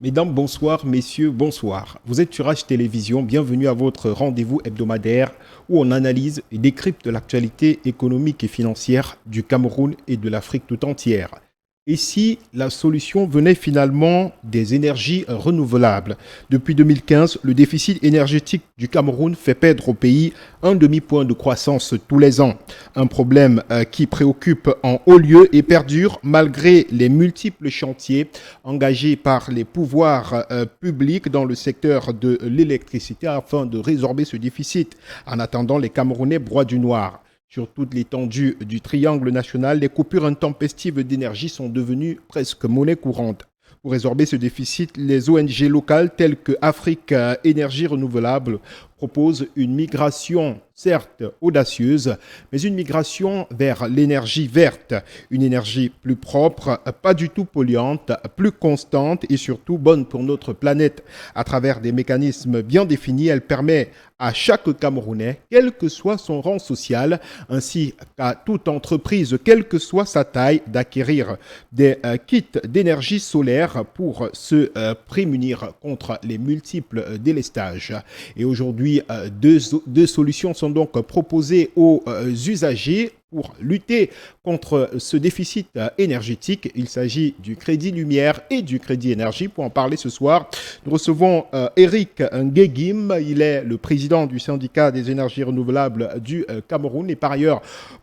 Mesdames, bonsoir, messieurs, bonsoir. Vous êtes sur H Télévision, bienvenue à votre rendez-vous hebdomadaire où on analyse et décrypte l'actualité économique et financière du Cameroun et de l'Afrique tout entière. Et si la solution venait finalement des énergies renouvelables? Depuis 2015, le déficit énergétique du Cameroun fait perdre au pays un demi-point de croissance tous les ans. Un problème qui préoccupe en haut lieu et perdure malgré les multiples chantiers engagés par les pouvoirs publics dans le secteur de l'électricité afin de résorber ce déficit. En attendant, les Camerounais broient du noir. Sur toute l'étendue du triangle national, les coupures intempestives d'énergie sont devenues presque monnaie courante. Pour résorber ce déficit, les ONG locales telles que Afrique Énergie Renouvelable proposent une migration, certes audacieuse, mais une migration vers l'énergie verte, une énergie plus propre, pas du tout polluante, plus constante et surtout bonne pour notre planète. À travers des mécanismes bien définis, elle permet à chaque Camerounais, quel que soit son rang social, ainsi qu'à toute entreprise, quelle que soit sa taille, d'acquérir des kits d'énergie solaire pour se prémunir contre les multiples délestages. Et aujourd'hui, deux solutions sont donc proposées aux usagers pour lutter contre ce déficit énergétique. Il s'agit du crédit lumière et du crédit énergie. Pour en parler ce soir, nous recevons Eric Ngegim. Il est le président du syndicat des énergies renouvelables du Cameroun et par ailleurs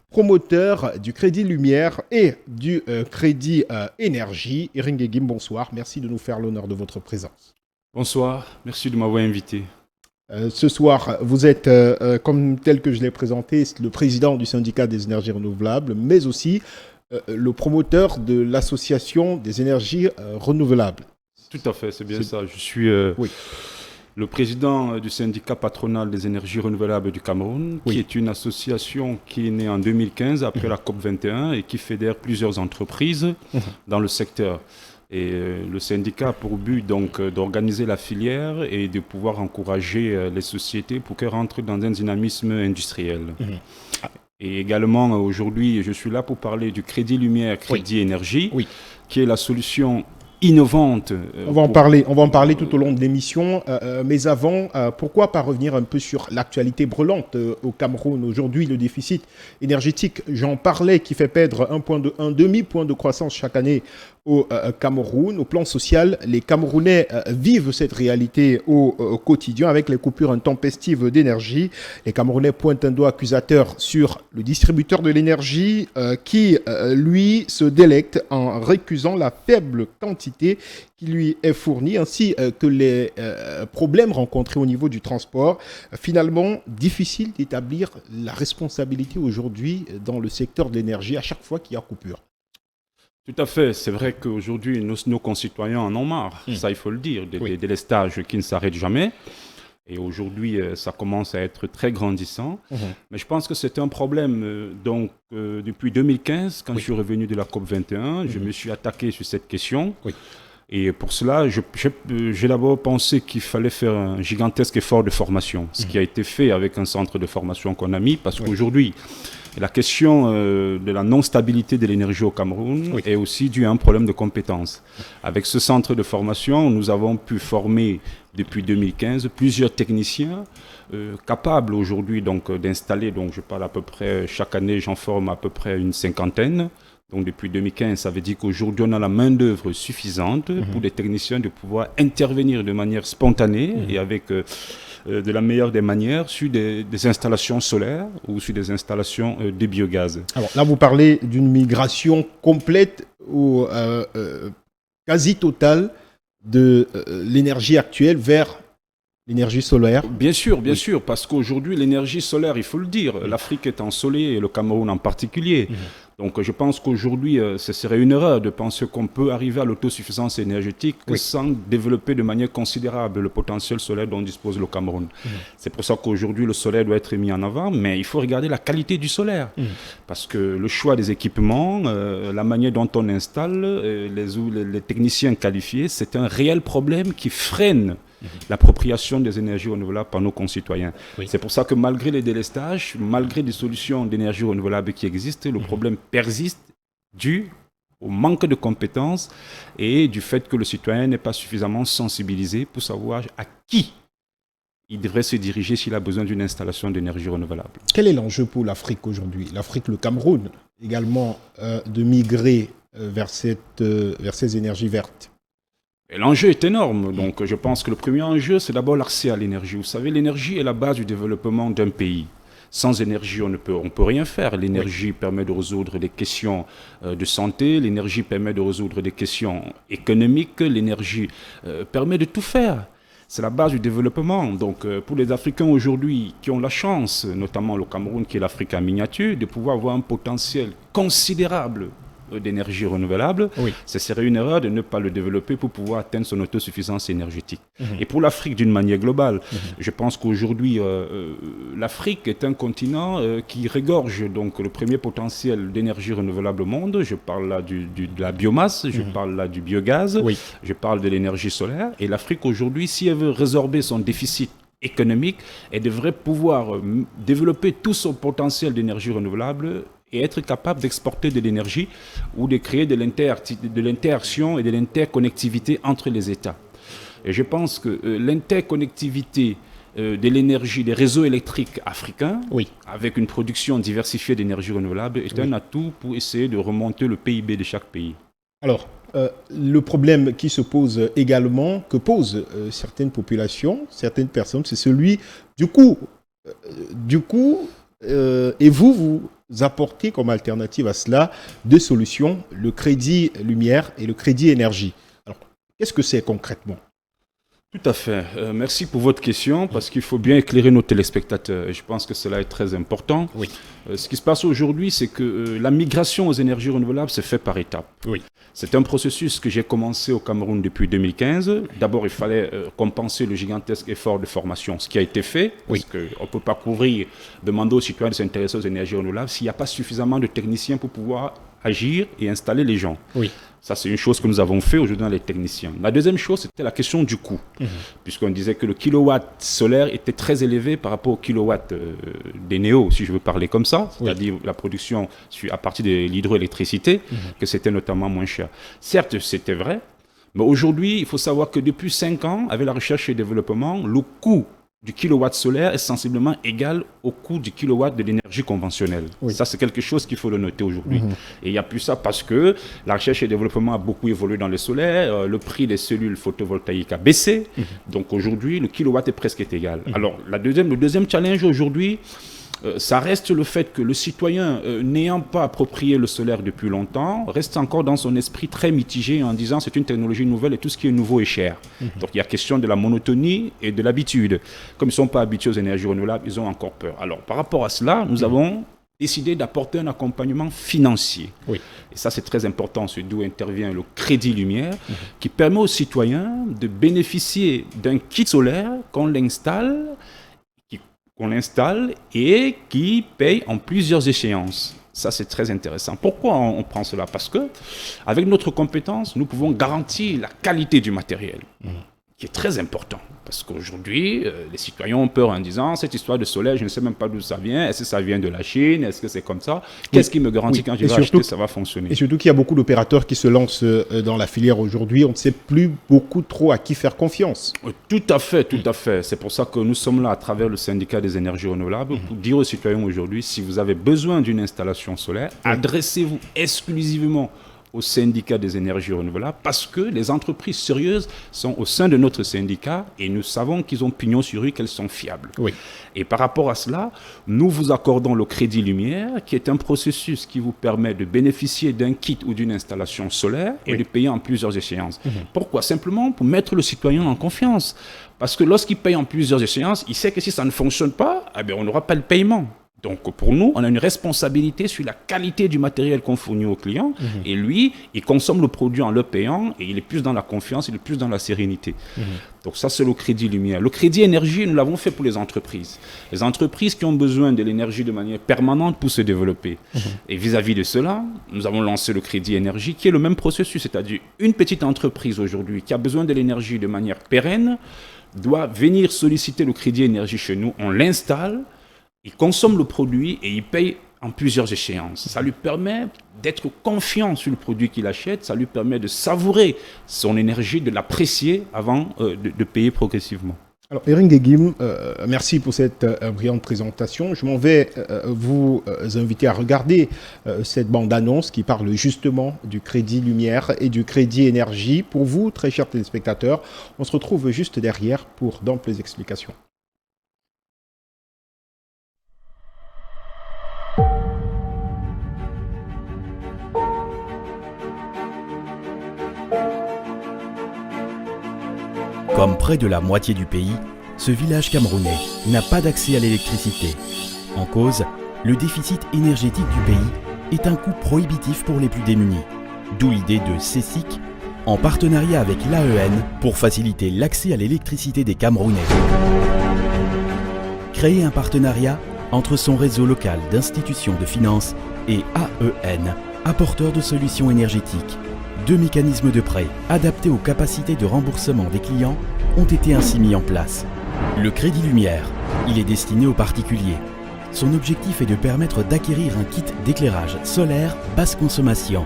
promoteur du crédit lumière et du crédit énergie. Eric Ngegim, bonsoir. Merci de nous faire l'honneur de votre présence. Bonsoir, merci de m'avoir invité. Ce soir, vous êtes, comme tel que je l'ai présenté, le président du syndicat des énergies renouvelables, mais aussi le promoteur de l'association des énergies renouvelables. Tout à fait, c'est bien ça. Je suis le président du syndicat patronal des énergies renouvelables du Cameroun, qui est une association qui est née en 2015 après la COP21 et qui fédère plusieurs entreprises dans le secteur. Et le syndicat a pour but donc d'organiser la filière et de pouvoir encourager les sociétés pour qu'elles rentrent dans un dynamisme industriel. Et également, aujourd'hui, je suis là pour parler du crédit lumière, crédit énergie, qui est la solution innovante. On va en parler tout au long de l'émission. Mais avant, pourquoi pas revenir un peu sur l'actualité brûlante au Cameroun? Aujourd'hui, le déficit énergétique, j'en parlais, qui fait perdre un demi-point de croissance chaque année au Cameroun. Au plan social, les Camerounais vivent cette réalité au quotidien avec les coupures intempestives d'énergie. Les Camerounais pointent un doigt accusateur sur le distributeur de l'énergie qui, lui, se délecte en récusant la faible quantité qui lui est fournie, ainsi que les problèmes rencontrés au niveau du transport. Finalement, difficile d'établir la responsabilité aujourd'hui dans le secteur de l'énergie à chaque fois qu'il y a coupure. Tout à fait. C'est vrai qu'aujourd'hui, nos concitoyens en ont marre. Ça, il faut le dire. Des délestages qui ne s'arrêtent jamais. Et aujourd'hui, ça commence à être très grandissant. Mais je pense que c'est un problème. Depuis 2015, quand je suis revenu de la COP21, je me suis attaqué sur cette question. Et pour cela, j'ai d'abord pensé qu'il fallait faire un gigantesque effort de formation, ce qui a été fait avec un centre de formation qu'on a mis, parce qu'aujourd'hui, la question de la non-stabilité de l'énergie au Cameroun est aussi due à un problème de compétences. Avec ce centre de formation, nous avons pu former depuis 2015 plusieurs techniciens capables aujourd'hui d'installer, je parle à peu près, chaque année j'en forme à peu près une cinquantaine. Donc depuis 2015, ça veut dire qu'aujourd'hui, on a la main-d'œuvre suffisante pour les techniciens de pouvoir intervenir de manière spontanée et avec de la meilleure des manières sur des installations solaires ou sur des installations de biogaz. Alors là, vous parlez d'une migration complète ou quasi totale de l'énergie actuelle vers l'énergie solaire. Bien sûr, parce qu'aujourd'hui, l'énergie solaire, il faut le dire, l'Afrique est ensoleillée et le Cameroun en particulier. Donc je pense qu'aujourd'hui, ce serait une erreur de penser qu'on peut arriver à l'autosuffisance énergétique sans développer de manière considérable le potentiel solaire dont dispose le Cameroun. C'est pour ça qu'aujourd'hui, le solaire doit être mis en avant, mais il faut regarder la qualité du solaire. Parce que le choix des équipements, la manière dont on installe, les techniciens qualifiés, c'est un réel problème qui freine l'appropriation des énergies renouvelables par nos concitoyens. C'est pour ça que malgré les délestages, malgré des solutions d'énergie renouvelable qui existent, le problème persiste dû au manque de compétences et du fait que le citoyen n'est pas suffisamment sensibilisé pour savoir à qui il devrait se diriger s'il a besoin d'une installation d'énergie renouvelable. Quel est l'enjeu pour l'Afrique aujourd'hui? L'Afrique, le Cameroun, également de migrer vers ces énergies vertes. Et l'enjeu est énorme. Donc, je pense que le premier enjeu, c'est d'abord l'accès à l'énergie. Vous savez, l'énergie est la base du développement d'un pays. Sans énergie, on ne peut rien faire. L'énergie permet de résoudre des questions de santé, l'énergie permet de résoudre des questions économiques, l'énergie permet de tout faire. C'est la base du développement. Donc, pour les Africains aujourd'hui qui ont la chance, notamment le Cameroun qui est l'Afrique en miniature, de pouvoir avoir un potentiel considérable d'énergie renouvelable, ce serait une erreur de ne pas le développer pour pouvoir atteindre son autosuffisance énergétique. Et pour l'Afrique d'une manière globale, je pense qu'aujourd'hui, l'Afrique est un continent qui regorge donc le premier potentiel d'énergie renouvelable au monde. Je parle là de la biomasse, je parle là du biogaz, je parle de l'énergie solaire. Et l'Afrique aujourd'hui, si elle veut résorber son déficit économique, elle devrait pouvoir développer tout son potentiel d'énergie renouvelable et être capable d'exporter de l'énergie ou de créer de l'interaction et de l'interconnectivité entre les États. Et je pense que l'interconnectivité de l'énergie, des réseaux électriques africains, avec une production diversifiée d'énergie renouvelable, est un atout pour essayer de remonter le PIB de chaque pays. Alors, le problème qui se pose également, que posent certaines populations, certaines personnes, c'est celui du coût. Et vous apportez comme alternative à cela deux solutions, le crédit lumière et le crédit énergie. Alors, qu'est-ce que c'est concrètement ? Tout à fait. Merci pour votre question, parce qu'il faut bien éclairer nos téléspectateurs. Et je pense que cela est très important. Ce qui se passe aujourd'hui, c'est que la migration aux énergies renouvelables se fait par étapes. C'est un processus que j'ai commencé au Cameroun depuis 2015. D'abord, il fallait compenser le gigantesque effort de formation, ce qui a été fait, parce qu'on ne peut pas demander aux citoyens de s'intéresser aux énergies renouvelables s'il n'y a pas suffisamment de techniciens pour pouvoir agir et installer les gens. Ça, c'est une chose que nous avons fait aujourd'hui dans les techniciens. La deuxième chose, c'était la question du coût, puisqu'on disait que le kilowatt solaire était très élevé par rapport au kilowatt des néos, si je veux parler comme ça, c'est-à-dire la production à partir de l'hydroélectricité, que c'était notamment moins cher. Certes, c'était vrai, mais aujourd'hui, il faut savoir que depuis 5 ans, avec la recherche et le développement, le coût du kilowatt solaire est sensiblement égal au coût du kilowatt de l'énergie conventionnelle. Ça, c'est quelque chose qu'il faut le noter aujourd'hui. Et il n'y a plus ça parce que la recherche et le développement a beaucoup évolué dans le solaire, le prix des cellules photovoltaïques a baissé, donc aujourd'hui, le kilowatt est presque égal. Alors, le deuxième challenge aujourd'hui, ça reste le fait que le citoyen, n'ayant pas approprié le solaire depuis longtemps, reste encore dans son esprit très mitigé en disant c'est une technologie nouvelle et tout ce qui est nouveau est cher. Donc il y a question de la monotonie et de l'habitude. Comme ils ne sont pas habitués aux énergies renouvelables, ils ont encore peur. Alors par rapport à cela, nous avons décidé d'apporter un accompagnement financier. Et ça, c'est très important, c'est d'où intervient le crédit lumière, qui permet aux citoyens de bénéficier d'un kit solaire qu'on l'installe et qui paye en plusieurs échéances. Ça, c'est très intéressant. Pourquoi on prend cela? Parce que, avec notre compétence, nous pouvons garantir la qualité du matériel, qui est très important. Parce qu'aujourd'hui, les citoyens ont peur en disant, cette histoire de solaire, je ne sais même pas d'où ça vient. Est-ce que ça vient de la Chine? Est-ce que c'est comme ça? Qu'est-ce qui me garantit quand je vais acheter, ça va fonctionner? Et surtout qu'il y a beaucoup d'opérateurs qui se lancent dans la filière aujourd'hui. On ne sait plus beaucoup trop à qui faire confiance. Tout à fait, tout à fait. C'est pour ça que nous sommes là à travers le syndicat des énergies renouvelables pour dire aux citoyens aujourd'hui, si vous avez besoin d'une installation solaire, adressez-vous exclusivement au syndicat des énergies renouvelables parce que les entreprises sérieuses sont au sein de notre syndicat et nous savons qu'ils ont pignon sur rue, qu'elles sont fiables. Et par rapport à cela, nous vous accordons le crédit lumière qui est un processus qui vous permet de bénéficier d'un kit ou d'une installation solaire et de payer en plusieurs échéances. Pourquoi? Simplement pour mettre le citoyen en confiance. Parce que lorsqu'il paye en plusieurs échéances, il sait que si ça ne fonctionne pas, on n'aura pas le paiement. Donc pour nous, on a une responsabilité sur la qualité du matériel qu'on fournit au client. Et lui, il consomme le produit en le payant et il est plus dans la confiance, il est plus dans la sérénité. Donc ça, c'est le crédit lumière. Le crédit énergie, nous l'avons fait pour les entreprises. Les entreprises qui ont besoin de l'énergie de manière permanente pour se développer. Et vis-à-vis de cela, nous avons lancé le crédit énergie qui est le même processus. C'est-à-dire une petite entreprise aujourd'hui qui a besoin de l'énergie de manière pérenne doit venir solliciter le crédit énergie chez nous. On l'installe. Il consomme le produit et il paye en plusieurs échéances. Ça lui permet d'être confiant sur le produit qu'il achète, ça lui permet de savourer son énergie, de l'apprécier avant de payer progressivement. Alors, Eric Guéguim, merci pour cette brillante présentation. Je m'en vais vous inviter à regarder cette bande-annonce qui parle justement du crédit lumière et du crédit énergie. Pour vous, très chers téléspectateurs, on se retrouve juste derrière pour d'amples explications. Comme près de la moitié du pays, ce village camerounais n'a pas d'accès à l'électricité. En cause, le déficit énergétique du pays est un coût prohibitif pour les plus démunis. D'où l'idée de CESIC, en partenariat avec l'AEN, pour faciliter l'accès à l'électricité des Camerounais. Créer un partenariat entre son réseau local d'institutions de finances et AEN, apporteur de solutions énergétiques. 2 mécanismes de prêt adaptés aux capacités de remboursement des clients ont été ainsi mis en place. Le crédit lumière, il est destiné aux particuliers. Son objectif est de permettre d'acquérir un kit d'éclairage solaire basse consommation.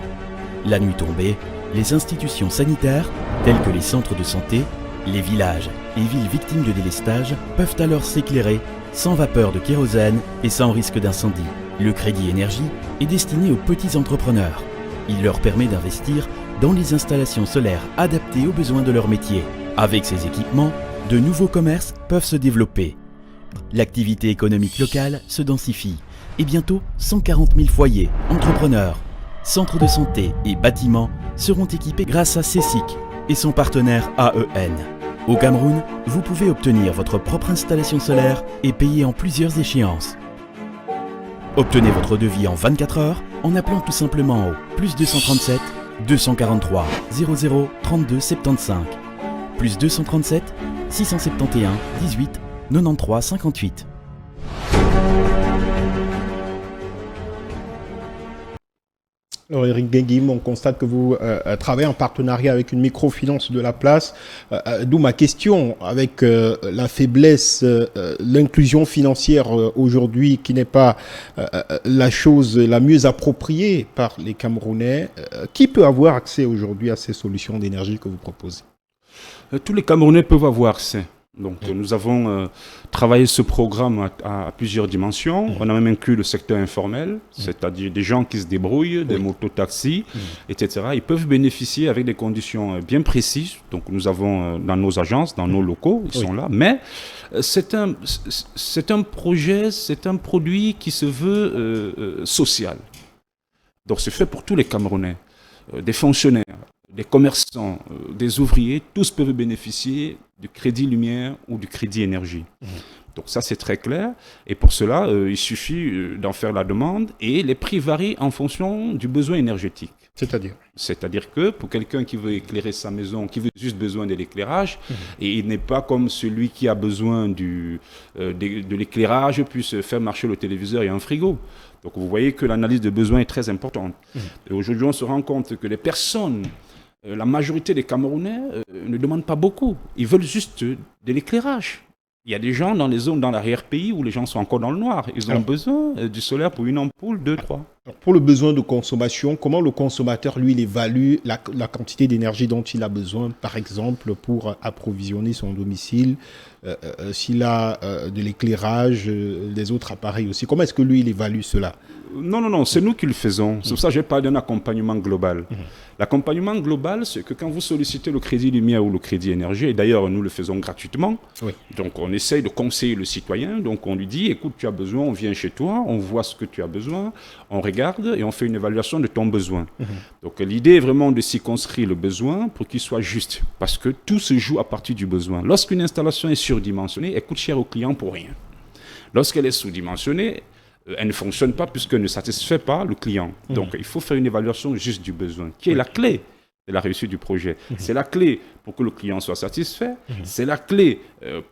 La nuit tombée, les institutions sanitaires, telles que les centres de santé, les villages et villes victimes de délestage, peuvent alors s'éclairer sans vapeur de kérosène et sans risque d'incendie. Le crédit énergie est destiné aux petits entrepreneurs. Il leur permet d'investir dans les installations solaires adaptées aux besoins de leur métier. Avec ces équipements, de nouveaux commerces peuvent se développer. L'activité économique locale se densifie et bientôt 140 000 foyers, entrepreneurs, centres de santé et bâtiments seront équipés grâce à CESIC et son partenaire AEN. Au Cameroun, vous pouvez obtenir votre propre installation solaire et payer en plusieurs échéances. Obtenez votre devis en 24 heures en appelant tout simplement au +237 243 00 32 75 +237 671 18 93 58. Alors Eric Guéguim, on constate que vous travaillez en partenariat avec une microfinance de la place, d'où ma question, avec la faiblesse, l'inclusion financière aujourd'hui qui n'est pas la chose la mieux appropriée par les Camerounais. Qui peut avoir accès aujourd'hui à ces solutions d'énergie que vous proposez? Tous les Camerounais peuvent avoir accès. Donc, nous avons travaillé ce programme à plusieurs dimensions. On a même inclus le secteur informel, c'est-à-dire des gens qui se débrouillent, des mototaxis, etc. Ils peuvent bénéficier avec des conditions bien précises. Donc, nous avons dans nos agences, dans nos locaux, ils sont là. Mais c'est un projet, c'est un produit qui se veut social. Donc, c'est fait pour tous les Camerounais, des fonctionnaires, des commerçants, des ouvriers, tous peuvent bénéficier du crédit lumière ou du crédit énergie. Donc ça, c'est très clair. Et pour cela, il suffit d'en faire la demande et les prix varient en fonction du besoin énergétique. C'est-à-dire que pour quelqu'un qui veut éclairer sa maison, qui veut juste besoin de l'éclairage, et il n'est pas comme celui qui a besoin de l'éclairage, puisse faire marcher le téléviseur et un frigo. Donc vous voyez que l'analyse de besoin est très importante. Et aujourd'hui, on se rend compte que les personnes, la majorité des Camerounais ne demandent pas beaucoup. Ils veulent juste de l'éclairage. Il y a des gens dans les zones dans l'arrière-pays où les gens sont encore dans le noir. Ils ont besoin du solaire pour une ampoule, 2, 3. Alors pour le besoin de consommation, comment le consommateur, lui, il évalue la quantité d'énergie dont il a besoin, par exemple, pour approvisionner son domicile, s'il a de l'éclairage, des autres appareils aussi. Comment est-ce que lui, il évalue cela? Non, c'est nous qui le faisons. C'est pour ça que j'ai parlé d'un accompagnement global. L'accompagnement global, c'est que quand vous sollicitez le crédit lumière ou le crédit énergie, et d'ailleurs nous le faisons gratuitement, donc on essaye de conseiller le citoyen, donc on lui dit, écoute, tu as besoin, on vient chez toi, on voit ce que tu as besoin, on regarde et on fait une évaluation de ton besoin. Donc l'idée est vraiment de circonscrire le besoin pour qu'il soit juste, parce que tout se joue à partir du besoin. Lorsqu'une installation est surdimensionnée, elle coûte cher au client pour rien. Lorsqu'elle est sous-dimensionnée, elle ne fonctionne pas puisqu'elle ne satisfait pas le client. Donc, il faut faire une évaluation juste du besoin, qui est la clé de la réussite du projet. C'est la clé pour que le client soit satisfait. C'est la clé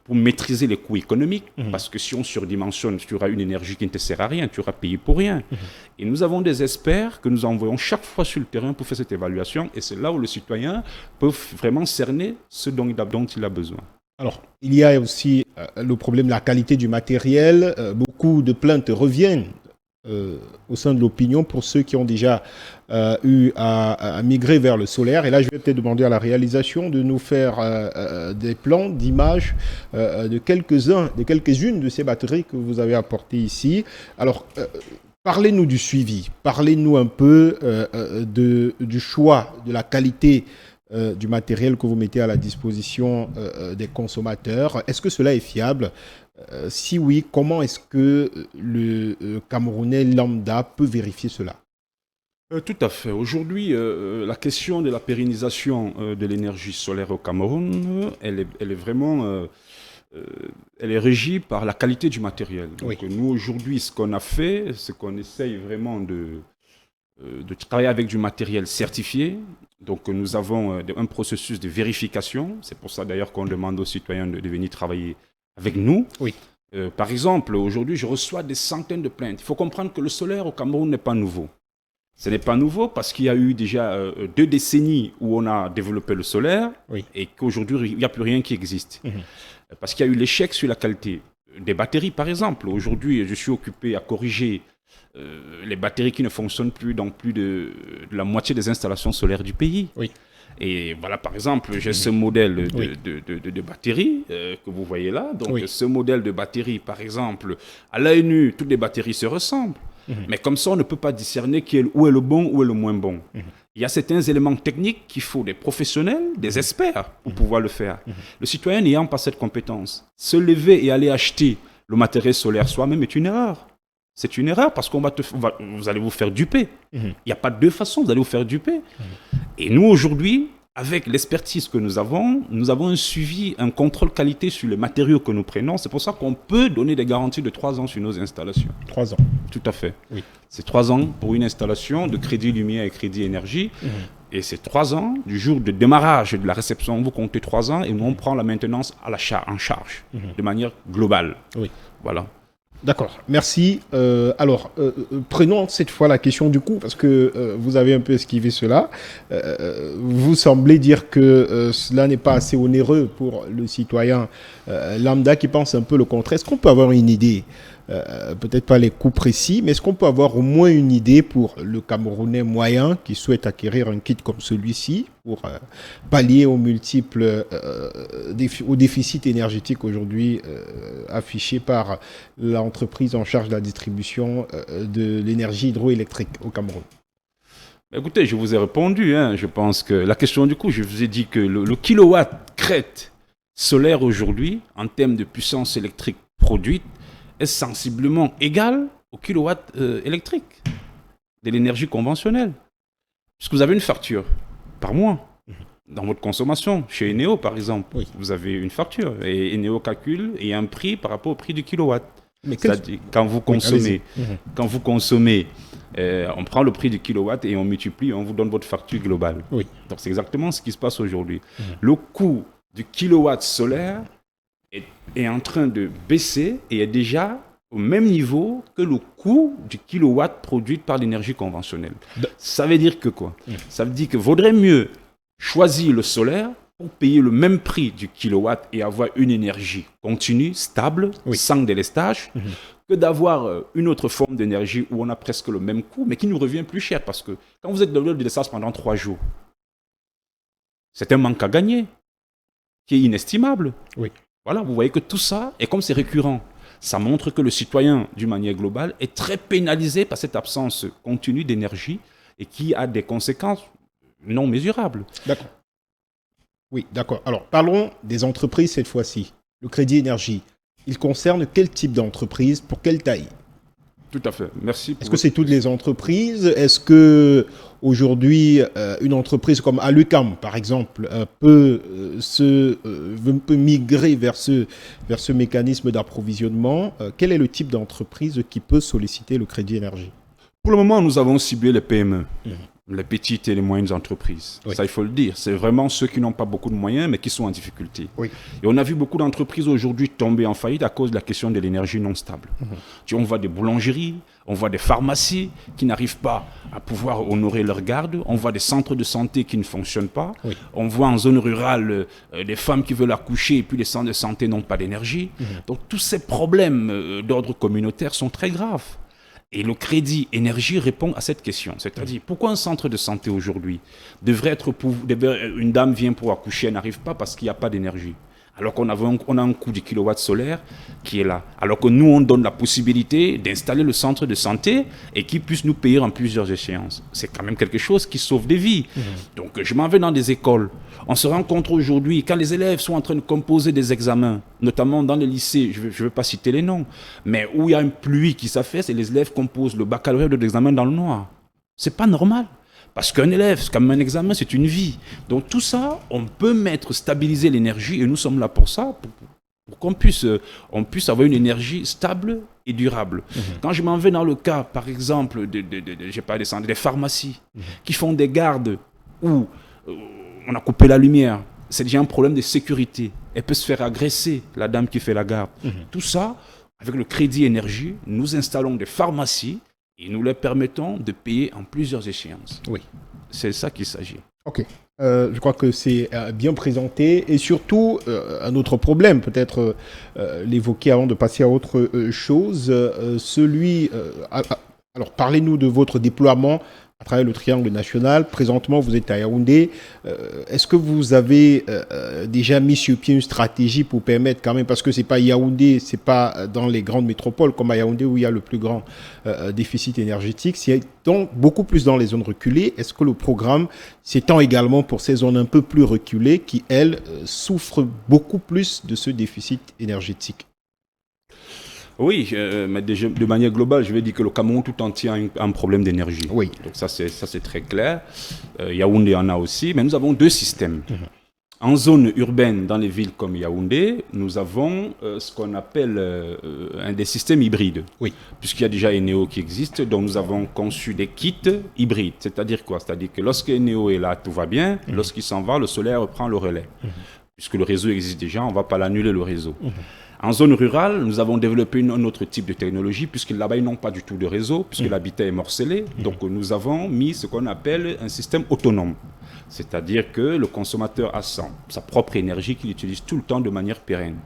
pour maîtriser les coûts économiques. Parce que si on surdimensionne, tu auras une énergie qui ne te sert à rien. Tu auras payé pour rien. Et nous avons des experts que nous envoyons chaque fois sur le terrain pour faire cette évaluation. Et c'est là où le citoyen peut vraiment cerner ce dont il a besoin. Alors, il y a aussi le problème de la qualité du matériel. Beaucoup de plaintes reviennent au sein de l'opinion pour ceux qui ont déjà eu à migrer vers le solaire. Et là, je vais peut-être demander à la réalisation de nous faire des plans d'images de quelques-unes de ces batteries que vous avez apportées ici. Alors, parlez-nous du suivi, parlez-nous un peu du choix, de la qualité du matériel que vous mettez à la disposition des consommateurs. Est-ce que cela est fiable ? Si oui, comment est-ce que le Camerounais lambda peut vérifier cela ? Tout à fait. Aujourd'hui, la question de la pérennisation de l'énergie solaire au Cameroun, elle est vraiment... elle est régie par la qualité du matériel. Donc, nous, aujourd'hui, ce qu'on a fait, c'est qu'on essaye vraiment de travailler avec du matériel certifié. Donc, nous avons un processus de vérification. C'est pour ça, d'ailleurs, qu'on demande aux citoyens de venir travailler avec nous. Oui. Par exemple, aujourd'hui, je reçois des centaines de plaintes. Il faut comprendre que le solaire au Cameroun n'est pas nouveau. Ce n'est pas nouveau parce qu'il y a eu déjà 2 décennies où on a développé le solaire et qu'aujourd'hui, il n'y a plus rien qui existe. Parce qu'il y a eu l'échec sur la qualité des batteries, par exemple. Aujourd'hui, je suis occupé à corriger les batteries qui ne fonctionnent plus dans plus de la moitié des installations solaires du pays. Oui. Et voilà, par exemple, j'ai ce modèle de batterie que vous voyez là. Donc, ce modèle de batterie, par exemple, à l'œil nu, toutes les batteries se ressemblent. Mais comme ça, on ne peut pas discerner où est le bon, où est le moins bon. Il y a certains éléments techniques qu'il faut des professionnels, des experts pour pouvoir le faire. Le citoyen n'ayant pas cette compétence, se lever et aller acheter le matériel solaire soi-même est une erreur. C'est une erreur parce vous allez vous faire duper. Il n'y a pas de 2 façons, vous allez vous faire duper. Et nous, aujourd'hui, avec l'expertise que nous avons un suivi, un contrôle qualité sur les matériaux que nous prenons. C'est pour ça qu'on peut donner des garanties de 3 ans sur nos installations. 3 ans. Tout à fait. Oui. C'est 3 ans pour une installation de crédit lumière et crédit énergie. Et c'est 3 ans du jour de démarrage de la réception. Vous comptez 3 ans et nous, on prend la maintenance en charge de manière globale. Oui. Voilà. D'accord, merci. Prenons cette fois la question du coût, parce que vous avez un peu esquivé cela. Vous semblez dire que cela n'est pas assez onéreux pour le citoyen lambda qui pense un peu le contraire. Est-ce qu'on peut avoir une idée peut-être pas les coûts précis, mais est-ce qu'on peut avoir au moins une idée pour le Camerounais moyen qui souhaite acquérir un kit comme celui-ci pour pallier aux multiples au déficit énergétique aujourd'hui affiché par l'entreprise en charge de la distribution de l'énergie hydroélectrique au Cameroun? Écoutez, je vous ai répondu. Je pense que la question du coût, je vous ai dit que le kilowatt crête solaire aujourd'hui, en termes de puissance électrique produite, est sensiblement égal au kilowatt électrique de l'énergie conventionnelle. Puisque vous avez une facture par mois dans votre consommation. Chez Eneo, par exemple, vous avez une facture. Et Eneo calcule et un prix par rapport au prix du kilowatt. C'est-à-dire, quand vous consommez, on prend le prix du kilowatt et on multiplie, on vous donne votre facture globale. Donc, c'est exactement ce qui se passe aujourd'hui. Le coût du kilowatt solaire est en train de baisser et est déjà au même niveau que le coût du kilowatt produit par l'énergie conventionnelle. Ça veut dire que quoi? Ça veut dire qu'il vaudrait mieux choisir le solaire pour payer le même prix du kilowatt et avoir une énergie continue, stable, sans délestage, que d'avoir une autre forme d'énergie où on a presque le même coût, mais qui nous revient plus cher. Parce que quand vous êtes dans le délestage pendant 3 jours, c'est un manque à gagner qui est inestimable. Voilà, vous voyez que tout ça, et comme c'est récurrent, ça montre que le citoyen, d'une manière globale, est très pénalisé par cette absence continue d'énergie et qui a des conséquences non mesurables. D'accord. Oui, d'accord. Alors, parlons des entreprises cette fois-ci. Le crédit énergie, il concerne quel type d'entreprise, pour quelle taille? Tout à fait. Merci. Est-ce que c'est toutes les entreprises? Est-ce que aujourd'hui, une entreprise comme Alucam, par exemple, peut migrer vers ce mécanisme d'approvisionnement? Quel est le type d'entreprise qui peut solliciter le crédit énergie? Pour le moment, nous avons ciblé les PME. Les petites et les moyennes entreprises. Ça, il faut le dire. C'est vraiment ceux qui n'ont pas beaucoup de moyens, mais qui sont en difficulté. Et on a vu beaucoup d'entreprises aujourd'hui tomber en faillite à cause de la question de l'énergie non stable. On voit des boulangeries, on voit des pharmacies qui n'arrivent pas à pouvoir honorer leur garde. On voit des centres de santé qui ne fonctionnent pas. On voit en zone rurale des femmes qui veulent accoucher et puis les centres de santé n'ont pas d'énergie. Donc tous ces problèmes d'ordre communautaire sont très graves. Et le crédit énergie répond à cette question. C'est-à-dire, pourquoi un centre de santé aujourd'hui une dame vient pour accoucher, elle n'arrive pas parce qu'il n'y a pas d'énergie. Alors qu'on a un coût de kilowatt solaire qui est là. Alors que nous, on donne la possibilité d'installer le centre de santé et qu'il puisse nous payer en plusieurs échéances. C'est quand même quelque chose qui sauve des vies. Donc, je m'en vais dans des écoles. On se rencontre aujourd'hui, quand les élèves sont en train de composer des examens, notamment dans les lycées, je ne vais pas citer les noms, mais où il y a une pluie qui s'affaisse et les élèves composent le baccalauréat de l'examen dans le noir. C'est pas normal. Parce qu'un élève, comme un examen, c'est une vie. Donc tout ça, on peut stabiliser l'énergie et nous sommes là pour ça, pour qu'on puisse avoir une énergie stable et durable. Quand je m'en vais dans le cas, par exemple, des pharmacies qui font des gardes où on a coupé la lumière, c'est déjà un problème de sécurité. Elle peut se faire agresser, la dame qui fait la garde. Tout ça, avec le crédit énergie, nous installons des pharmacies et nous leur permettons de payer en plusieurs échéances. Oui. C'est ça qu'il s'agit. Ok. Je crois que c'est bien présenté. Et surtout, un autre problème, peut-être l'évoquer avant de passer à autre chose, alors, parlez-nous de votre déploiement à travers le triangle national. Présentement, vous êtes à Yaoundé. Est-ce que vous avez déjà mis sur pied une stratégie pour permettre quand même, parce que c'est pas Yaoundé, c'est pas dans les grandes métropoles comme à Yaoundé où il y a le plus grand déficit énergétique, c'est donc beaucoup plus dans les zones reculées. Est-ce que le programme s'étend également pour ces zones un peu plus reculées qui, elles, souffrent beaucoup plus de ce déficit énergétique? Oui, mais de manière globale, je vais dire que le Cameroun tout entier a un problème d'énergie. Oui. Donc ça c'est très clair. Yaoundé en a aussi, mais nous avons deux systèmes. En zone urbaine, dans les villes comme Yaoundé, nous avons ce qu'on appelle des systèmes hybrides. Oui. Puisqu'il y a déjà Eneo qui existe, donc nous avons conçu des kits hybrides. C'est-à-dire quoi? C'est-à-dire que lorsque Eneo est là, tout va bien. Lorsqu'il s'en va, le solaire prend le relais. Puisque le réseau existe déjà, on ne va pas l'annuler, le réseau. En zone rurale, nous avons développé un autre type de technologie, puisque là-bas, ils n'ont pas du tout de réseau, puisque l'habitat est morcelé. Donc, nous avons mis ce qu'on appelle un système autonome. C'est-à-dire que le consommateur a sa propre énergie qu'il utilise tout le temps de manière pérenne.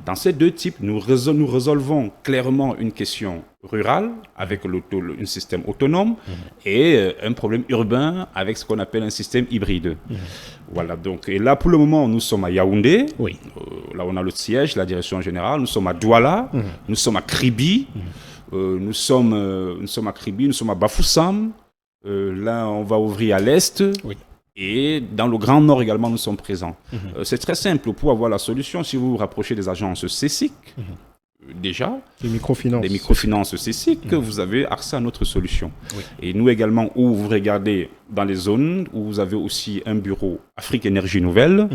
Dans ces deux types, nous résolvons clairement une question rurale avec un système autonome et un problème urbain avec ce qu'on appelle un système hybride. Voilà, donc, et là, pour le moment, nous sommes à Yaoundé. Oui. Là, on a le siège, la direction générale. Nous sommes à Douala. Nous sommes à Kribi. Nous sommes à Kribi. Nous sommes à Bafoussam. Là, on va ouvrir à l'est. Oui. Et dans le Grand Nord également, nous sommes présents. C'est très simple. Pour avoir la solution, si vous vous rapprochez des agences CECIC, déjà, des microfinances CECIC, vous avez accès à notre solution. Oui. Et nous également, où vous regardez dans les zones où vous avez aussi un bureau Afrique Énergie Nouvelle,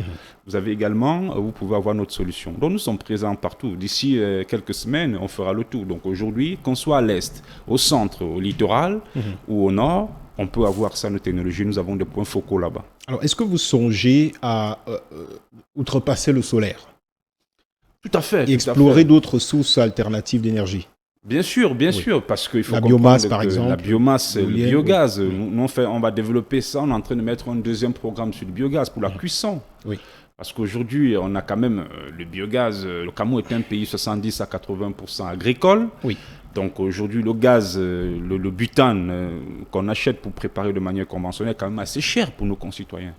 vous avez également, vous pouvez avoir notre solution. Donc nous sommes présents partout. D'ici quelques semaines, on fera le tour. Donc aujourd'hui, qu'on soit à l'est, au centre, au littoral ou au nord, on peut avoir ça, nos technologies. Nous avons des points focaux là-bas. Alors, est-ce que vous songez à outrepasser le solaire? Tout à fait. Et explorer d'autres sources alternatives d'énergie? Bien sûr, parce qu'il faut la biomasse, par exemple. La biomasse, le biogaz. Nous, on va développer ça. On est en train de mettre un deuxième programme sur le biogaz pour la cuisson. Oui. Parce qu'aujourd'hui, on a quand même le biogaz. Le Cameroun est un pays 70 à 80% agricole. Oui. Donc aujourd'hui, le gaz, le butane qu'on achète pour préparer de manière conventionnelle est quand même assez cher pour nos concitoyens.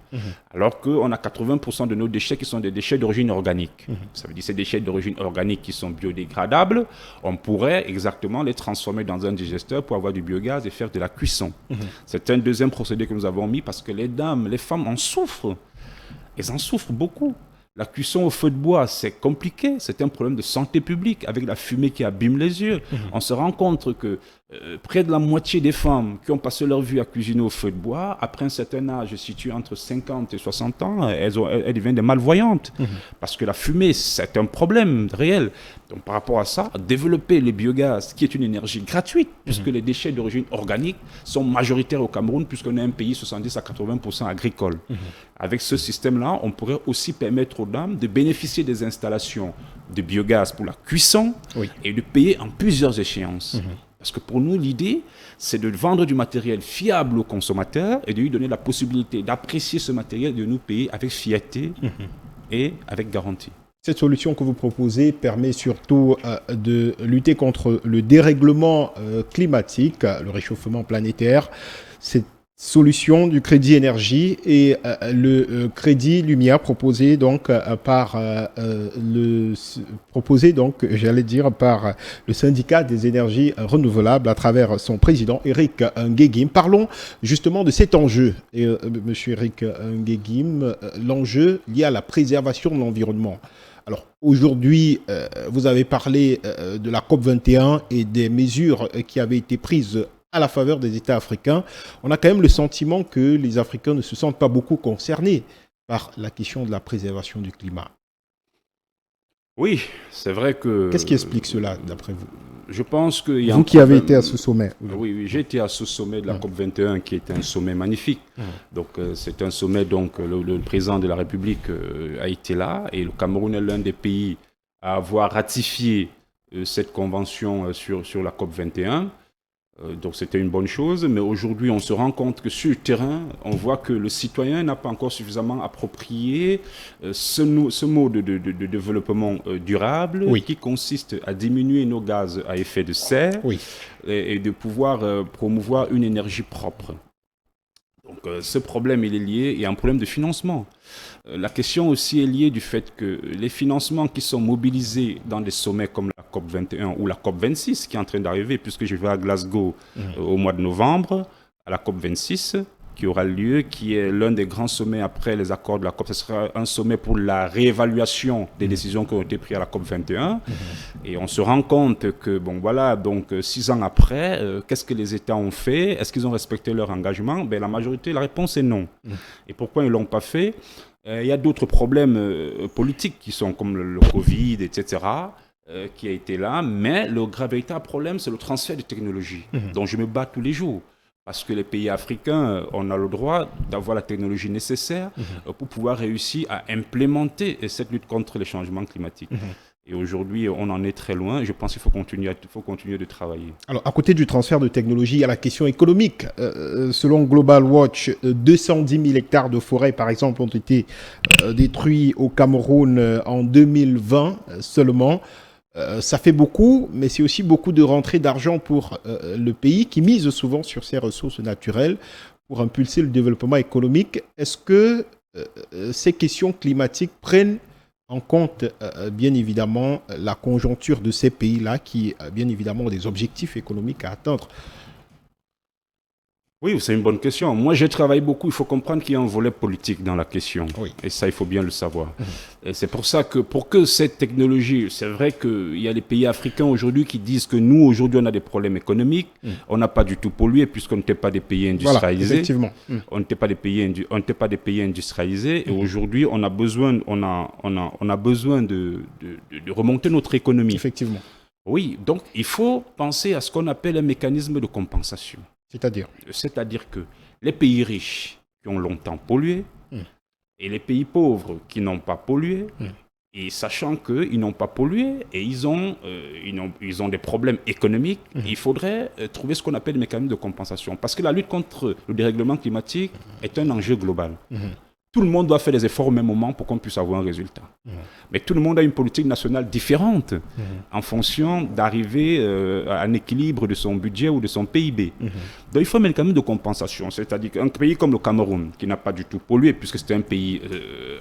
Alors qu'on a 80% de nos déchets qui sont des déchets d'origine organique. Ça veut dire que ces déchets d'origine organique qui sont biodégradables, on pourrait exactement les transformer dans un digesteur pour avoir du biogaz et faire de la cuisson. C'est un deuxième procédé que nous avons mis parce que les femmes en souffrent. Elles en souffrent beaucoup. La cuisson au feu de bois, c'est compliqué. C'est un problème de santé publique avec la fumée qui abîme les yeux. On se rend compte que près de la moitié des femmes qui ont passé leur vie à cuisiner au feu de bois, après un certain âge, situé entre 50 et 60 ans, elles deviennent des malvoyantes. Parce que la fumée, c'est un problème réel. Donc par rapport à ça, développer le biogaz, qui est une énergie gratuite, puisque les déchets d'origine organique sont majoritaires au Cameroun, puisqu'on est un pays 70 à 80% agricole. Avec ce système-là, on pourrait aussi permettre aux dames de bénéficier des installations de biogaz pour la cuisson et de payer en plusieurs échéances. Parce que pour nous, l'idée, c'est de vendre du matériel fiable aux consommateurs et de lui donner la possibilité d'apprécier ce matériel et de nous payer avec fierté et avec garantie. Cette solution que vous proposez permet surtout de lutter contre le dérèglement climatique, le réchauffement planétaire. Cette solution du crédit énergie et le crédit lumière proposé donc par le syndicat des énergies renouvelables à travers son président Eric Nguegim. Parlons justement de cet enjeu, monsieur Eric Nguegim, l'enjeu lié à la préservation de l'environnement. Alors aujourd'hui, vous avez parlé de la COP21 et des mesures qui avaient été prises à la faveur des États africains. On a quand même le sentiment que les Africains ne se sentent pas beaucoup concernés par la question de la préservation du climat. Oui, c'est vrai que... Qu'est-ce qui explique cela, d'après vous? Je pense qu'il y a vous qui avez été à ce sommet. Oui, j'ai été à ce sommet de la COP21 qui est un sommet magnifique. Donc c'est un sommet, donc le président de la République a été là et le Cameroun est l'un des pays à avoir ratifié cette convention sur la COP21. Donc c'était une bonne chose, mais aujourd'hui on se rend compte que sur le terrain, on voit que le citoyen n'a pas encore suffisamment approprié ce mode de développement durable qui consiste à diminuer nos gaz à effet de serre et de pouvoir promouvoir une énergie propre. Donc ce problème il est lié à un problème de financement. La question aussi est liée du fait que les financements qui sont mobilisés dans des sommets comme la COP21 ou la COP26 qui est en train d'arriver, puisque je vais à Glasgow au mois de novembre, à la COP26 qui aura lieu, qui est l'un des grands sommets après les accords de la COP. Ce sera un sommet pour la réévaluation des décisions qui ont été prises à la COP21. Et on se rend compte que, bon voilà, donc 6 ans après, qu'est-ce que les États ont fait? Est-ce qu'ils ont respecté leur engagement? Ben, la majorité, la réponse est non. Et pourquoi ils ne l'ont pas fait? Il y a d'autres problèmes politiques qui sont comme le Covid, etc., qui a été là. Mais le véritable problème, c'est le transfert de technologie, dont je me bats tous les jours. Parce que les pays africains, on a le droit d'avoir la technologie nécessaire pour pouvoir réussir à implémenter cette lutte contre les changements climatiques. Et aujourd'hui, on en est très loin. Je pense qu'il faut continuer de travailler. Alors, à côté du transfert de technologie, il y a la question économique. Selon Global Watch, 210 000 hectares de forêt, par exemple, ont été détruits au Cameroun en 2020 seulement. Ça fait beaucoup, mais c'est aussi beaucoup de rentrées d'argent pour le pays qui mise souvent sur ses ressources naturelles pour impulser le développement économique. Est-ce que ces questions climatiques prennent en compte, bien évidemment, la conjoncture de ces pays-là qui, bien évidemment, ont des objectifs économiques à atteindre? Oui, c'est une bonne question. Moi, j'ai travaillé beaucoup. Il faut comprendre qu'il y a un volet politique dans la question. Et ça, il faut bien le savoir. Et c'est pour ça que, pour que cette technologie, c'est vrai qu'il y a les pays africains aujourd'hui qui disent que nous, aujourd'hui, on a des problèmes économiques. On n'a pas du tout pollué puisqu'on n'était pas des pays industrialisés. Voilà, effectivement. On n'était pas des pays industrialisés. Et aujourd'hui, on a besoin de remonter notre économie. Effectivement. Oui, donc il faut penser à ce qu'on appelle un mécanisme de compensation. C'est-à-dire que les pays riches qui ont longtemps pollué et les pays pauvres qui n'ont pas pollué, et sachant qu'ils n'ont pas pollué et ils ont des problèmes économiques, il faudrait trouver ce qu'on appelle le mécanisme de compensation. Parce que la lutte contre le dérèglement climatique est un enjeu global. Tout le monde doit faire des efforts au même moment pour qu'on puisse avoir un résultat. Mais tout le monde a une politique nationale différente en fonction d'arriver à un équilibre de son budget ou de son PIB. Donc il faut un mécanisme de compensation. C'est-à-dire qu'un pays comme le Cameroun, qui n'a pas du tout pollué, puisque c'est un pays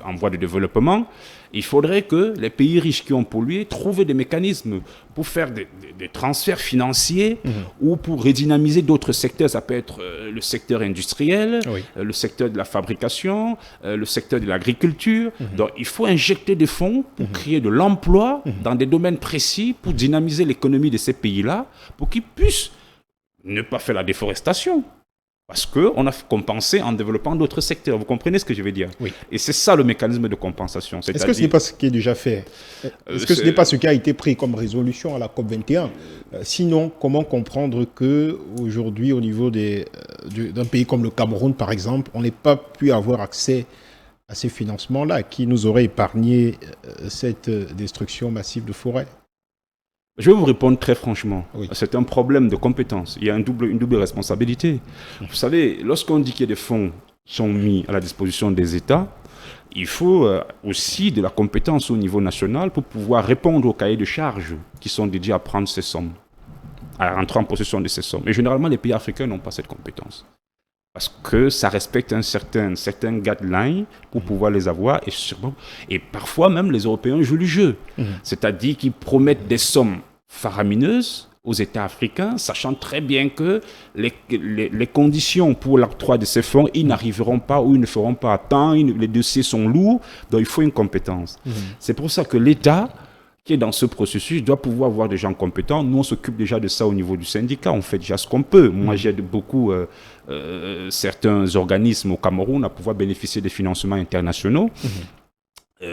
en voie de développement, il faudrait que les pays riches qui ont pollué trouvent des mécanismes pour faire des transferts financiers ou pour redynamiser d'autres secteurs. Ça peut être le secteur industriel, le secteur de la fabrication, le secteur de l'agriculture. Donc il faut injecter des fonds pour créer de l'emploi dans des domaines précis pour dynamiser l'économie de ces pays-là, pour qu'ils puissent ne pas faire la déforestation. Parce qu'on a compensé en développant d'autres secteurs. Vous comprenez ce que je veux dire? Et c'est ça le mécanisme de compensation. Est-ce que ce n'est pas ce qui est déjà fait? Est-ce que ce n'est pas ce qui a été pris comme résolution à la COP21? Sinon, comment comprendre qu'aujourd'hui, au niveau d'un pays comme le Cameroun, par exemple, on n'ait pas pu avoir accès à ces financements-là qui nous auraient épargné cette destruction massive de forêts? Je vais vous répondre très franchement. C'est un problème de compétence. Il y a une double responsabilité. Vous savez, lorsqu'on dit qu'il y a des fonds sont mis à la disposition des États, il faut aussi de la compétence au niveau national pour pouvoir répondre aux cahiers de charges qui sont dédiés à prendre ces sommes, à rentrer en possession de ces sommes. Et généralement, les pays africains n'ont pas cette compétence. Parce que ça respecte un certain guideline pour pouvoir les avoir. Et parfois, même, les Européens jouent le jeu. C'est-à-dire qu'ils promettent des sommes faramineuses aux États africains, sachant très bien que les conditions pour l'octroi de ces fonds, ils n'arriveront pas ou ils ne feront pas à temps, les dossiers sont lourds, donc il faut une compétence. C'est pour ça que l'État, qui est dans ce processus, doit pouvoir avoir des gens compétents. Nous, on s'occupe déjà de ça au niveau du syndicat, on fait déjà ce qu'on peut. Moi, j'aide beaucoup certains organismes au Cameroun à pouvoir bénéficier des financements internationaux.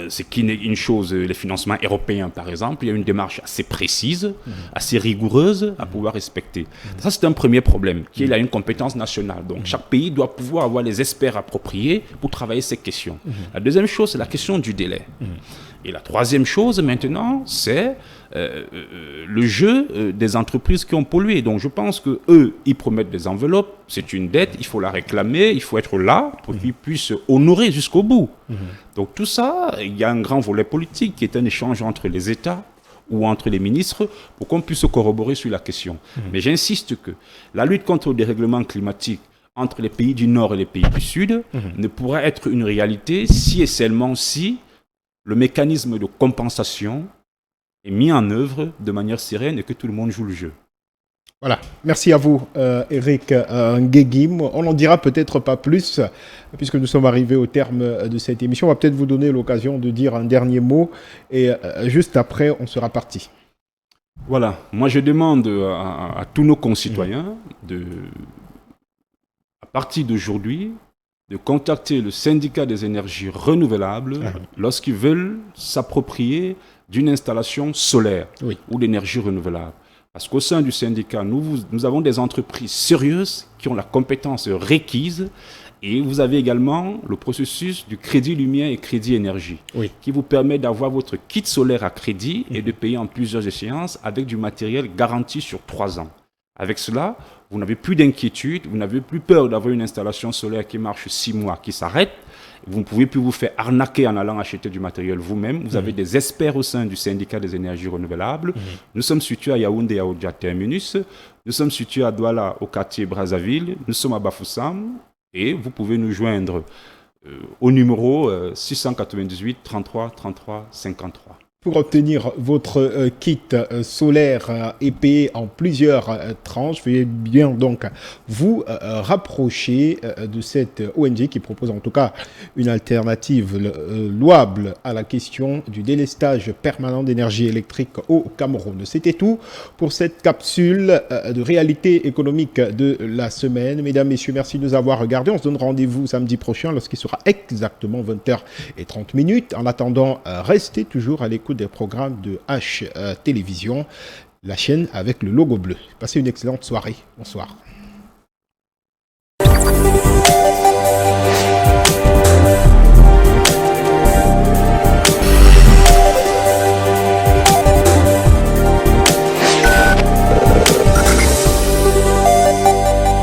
Ce qui n'est une chose, les financements européens par exemple, il y a une démarche assez précise, assez rigoureuse à pouvoir respecter. Ça, c'est un premier problème, qui est une compétence nationale. Donc chaque pays doit pouvoir avoir les experts appropriés pour travailler ces questions. La deuxième chose, c'est la question du délai. Et la troisième chose maintenant, c'est le jeu des entreprises qui ont pollué. Donc je pense qu'eux, ils promettent des enveloppes, c'est une dette, il faut la réclamer, il faut être là pour qu'ils puissent honorer jusqu'au bout. Donc tout ça, il y a un grand volet politique qui est un échange entre les États ou entre les ministres pour qu'on puisse corroborer sur la question. Mais j'insiste que la lutte contre le dérèglement climatique entre les pays du Nord et les pays du Sud ne pourra être une réalité si et seulement si le mécanisme de compensation est mis en œuvre de manière sereine et que tout le monde joue le jeu. Voilà, merci à vous Eric Nguegim. On n'en dira peut-être pas plus puisque nous sommes arrivés au terme de cette émission. On va peut-être vous donner l'occasion de dire un dernier mot et juste après on sera parti. Voilà, moi je demande à tous nos concitoyens à partir d'aujourd'hui de contacter le syndicat des énergies renouvelables lorsqu'ils veulent s'approprier d'une installation solaire ou d'énergie renouvelable. Parce qu'au sein du syndicat, nous avons des entreprises sérieuses qui ont la compétence requise et vous avez également le processus du crédit lumière et crédit énergie qui vous permet d'avoir votre kit solaire à crédit et de payer en plusieurs échéances avec du matériel garanti sur 3 ans. Avec cela, vous n'avez plus d'inquiétude, vous n'avez plus peur d'avoir une installation solaire qui marche 6 mois, qui s'arrête. Vous ne pouvez plus vous faire arnaquer en allant acheter du matériel vous-même. Vous avez des experts au sein du syndicat des énergies renouvelables. Nous sommes situés à Yaoundé, à Oudja Terminus. Nous sommes situés à Douala, au quartier Brazzaville. Nous sommes à Bafoussam. Et vous pouvez nous joindre au numéro 698 33 33 53. Pour obtenir votre kit solaire et payé en plusieurs tranches, veuillez bien donc vous rapprocher de cette ONG qui propose en tout cas une alternative louable à la question du délestage permanent d'énergie électrique au Cameroun. C'était tout pour cette capsule de réalité économique de la semaine. Mesdames, Messieurs, merci de nous avoir regardés. On se donne rendez-vous samedi prochain lorsqu'il sera exactement 20h30. En attendant, restez toujours à l'écoute des programmes de H Télévision, la chaîne avec le logo bleu. Passez une excellente soirée. Bonsoir.